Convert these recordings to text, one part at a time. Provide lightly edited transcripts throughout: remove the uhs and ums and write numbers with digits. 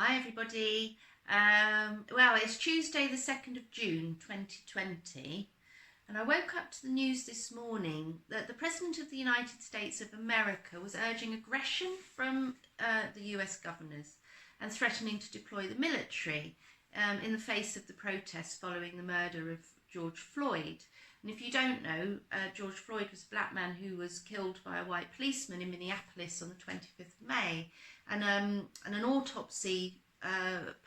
Hi everybody. Well, it's Tuesday the 2nd of June 2020 and I woke up to the news this morning that the President of the United States of America was urging aggression from the US governors and threatening to deploy the military in the face of the protests following the murder of George Floyd. And if you don't know, George Floyd was a black man who was killed by a white policeman in Minneapolis on the 25th of May. And an autopsy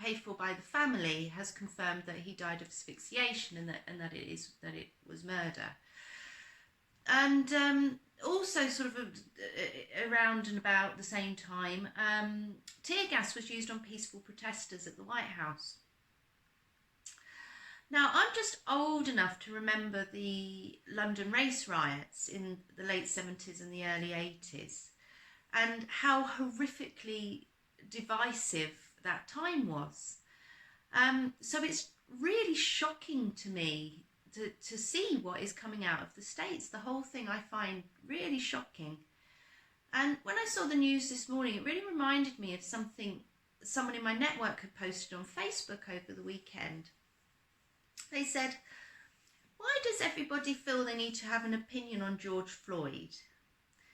paid for by the family has confirmed that he died of asphyxiation and that it was murder. And also sort of around and about the same time, tear gas was used on peaceful protesters at the White House. Now, I'm just old enough to remember the London race riots in the late 70s and the early 80s and how horrifically divisive that time was. So it's really shocking to me to see what is coming out of the States. The whole thing I find really shocking. And when I saw the news this morning, it really reminded me of something someone in my network had posted on Facebook over the weekend. They said, why does everybody feel they need to have an opinion on George Floyd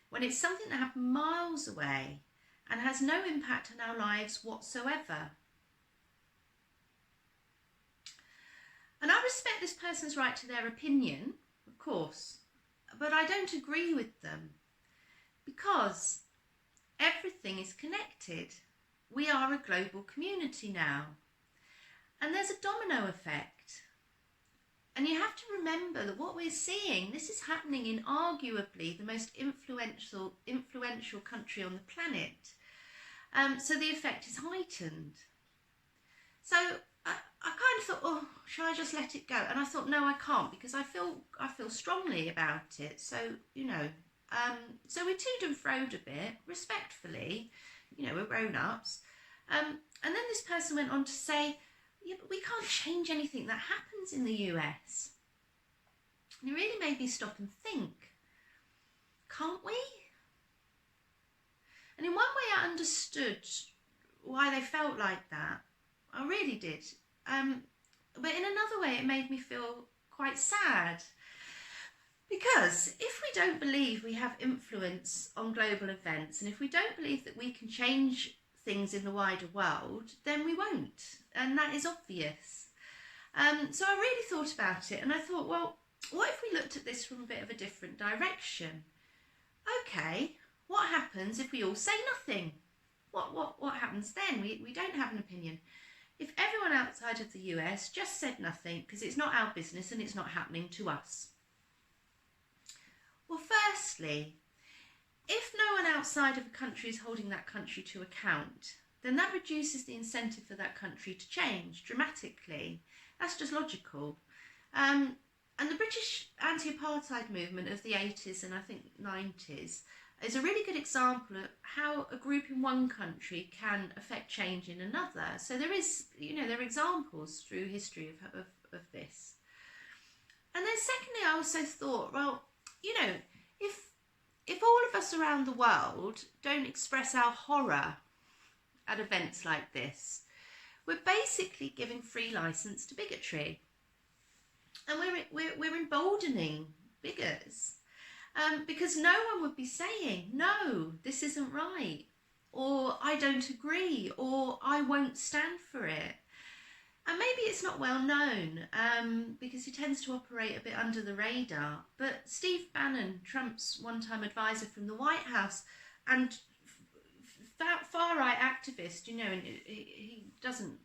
when it's something that happened miles away and has no impact on our lives whatsoever? And I respect this person's right to their opinion, of course, but I don't agree with them because everything is connected. We are a global community now, and there's a domino effect. And you have to remember that what we're seeing, this is happening in arguably the most influential country on the planet. So the effect is heightened. So I kind of thought, oh, shall I just let it go? And I thought, no, I can't, because I feel strongly about it. So, so we toed and froed a bit, respectfully, we're grown-ups. And then this person went on to say, yeah, but we can't change anything that happens in the US. And it really made me stop and think, can't we? And in one way I understood why they felt like that. I really did. But in another way it made me feel quite sad. Because if we don't believe we have influence on global events, and if we don't believe that we can change things in the wider world, then we won't, and that is obvious. So I really thought about it, and I thought, well, what if we looked at this from a bit of a different direction? Okay, what happens if we all say nothing? What happens then? We don't have an opinion. If everyone outside of the US just said nothing, because it's not our business and it's not happening to us. Well, firstly, if no one outside of a country is holding that country to account, then that reduces the incentive for that country to change dramatically. That's just logical. And the British anti-apartheid movement of the 80s and I think 90s is a really good example of how a group in one country can affect change in another. So there is, there are examples through history of this. And then secondly, I also thought, well, if all of us around the world don't express our horror at events like this, we're basically giving free license to bigotry. And we're emboldening bigots. Because no one would be saying, no, this isn't right, or I don't agree, or I won't stand for it. And maybe it's not well known because he tends to operate a bit under the radar. But Steve Bannon, Trump's one-time advisor from the White House and far-right activist, and he doesn't,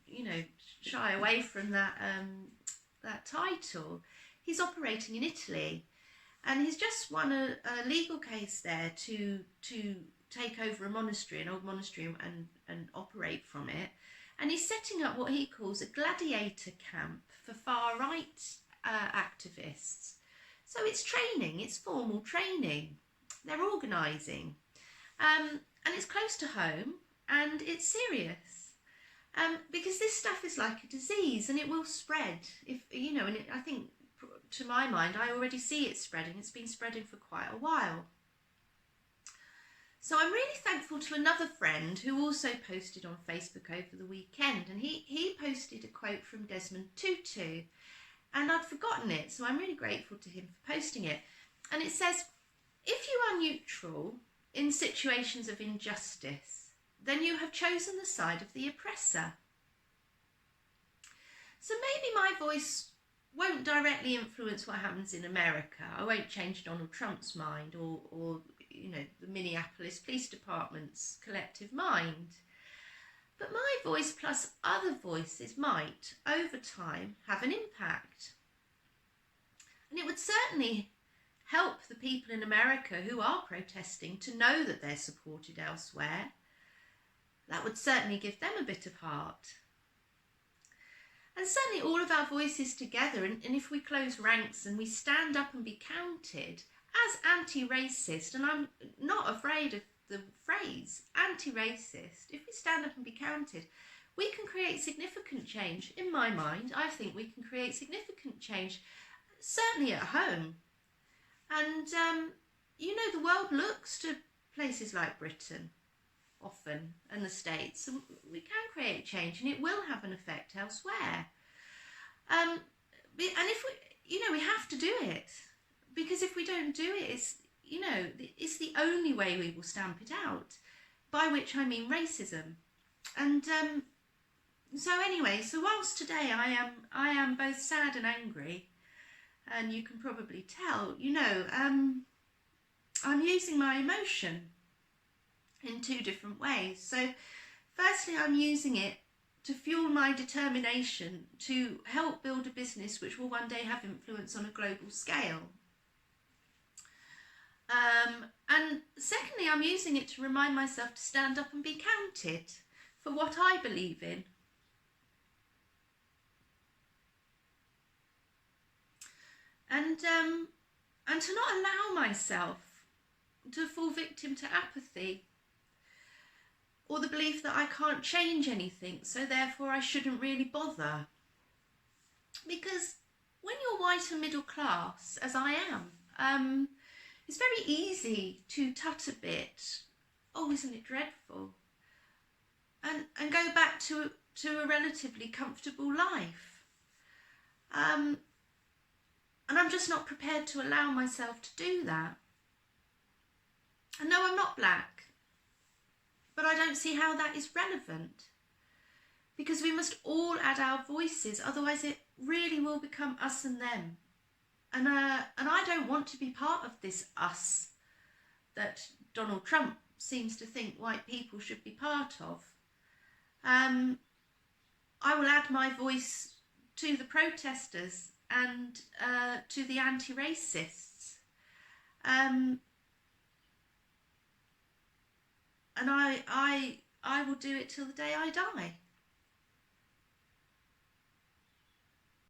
shy away from that title. He's operating in Italy, and he's just won a legal case there to take over a monastery, an old monastery, and operate from it. And he's setting up what he calls a gladiator camp for far-right activists. So it's training, it's formal training. They're organising. And it's close to home and it's serious. Because this stuff is like a disease and it will spread. I think, to my mind, I already see it spreading. It's been spreading for quite a while. So I'm really thankful to another friend who also posted on Facebook over the weekend, and he posted a quote from Desmond Tutu, and I'd forgotten it, so I'm really grateful to him for posting it. And it says, if you are neutral in situations of injustice, then you have chosen the side of the oppressor. So maybe my voice won't directly influence what happens in America. I won't change Donald Trump's mind or the Minneapolis Police Department's collective mind. But my voice plus other voices might, over time, have an impact. And it would certainly help the people in America who are protesting to know that they're supported elsewhere. That would certainly give them a bit of heart. And certainly all of our voices together, and if we close ranks and we stand up and be counted as anti-racist, and I'm not afraid of the phrase anti-racist, if we stand up and be counted, we can create significant change. In my mind, I think we can create significant change, certainly at home. And, the world looks to places like Britain often, and the States, and we can create change, and it will have an effect elsewhere. And if we have to do it, because if we don't do it, it's the only way we will stamp it out, by which I mean racism. And so whilst today I am both sad and angry, and you can probably tell, I'm using my emotion in two different ways. So firstly, I'm using it to fuel my determination to help build a business which will one day have influence on a global scale. And secondly, I'm using it to remind myself to stand up and be counted for what I believe in. And to not allow myself to fall victim to apathy, or the belief that I can't change anything, so therefore I shouldn't really bother. Because when you're white and middle class, as I am, it's very easy to tut a bit, oh, isn't it dreadful? And go back to a relatively comfortable life. And I'm just not prepared to allow myself to do that. And no, I'm not black, but I don't see how that is relevant, because we must all add our voices, otherwise it really will become us and them. And I don't want to be part of this us that Donald Trump seems to think white people should be part of. I will add my voice to the protesters and to the anti-racists. And I will do it till the day I die.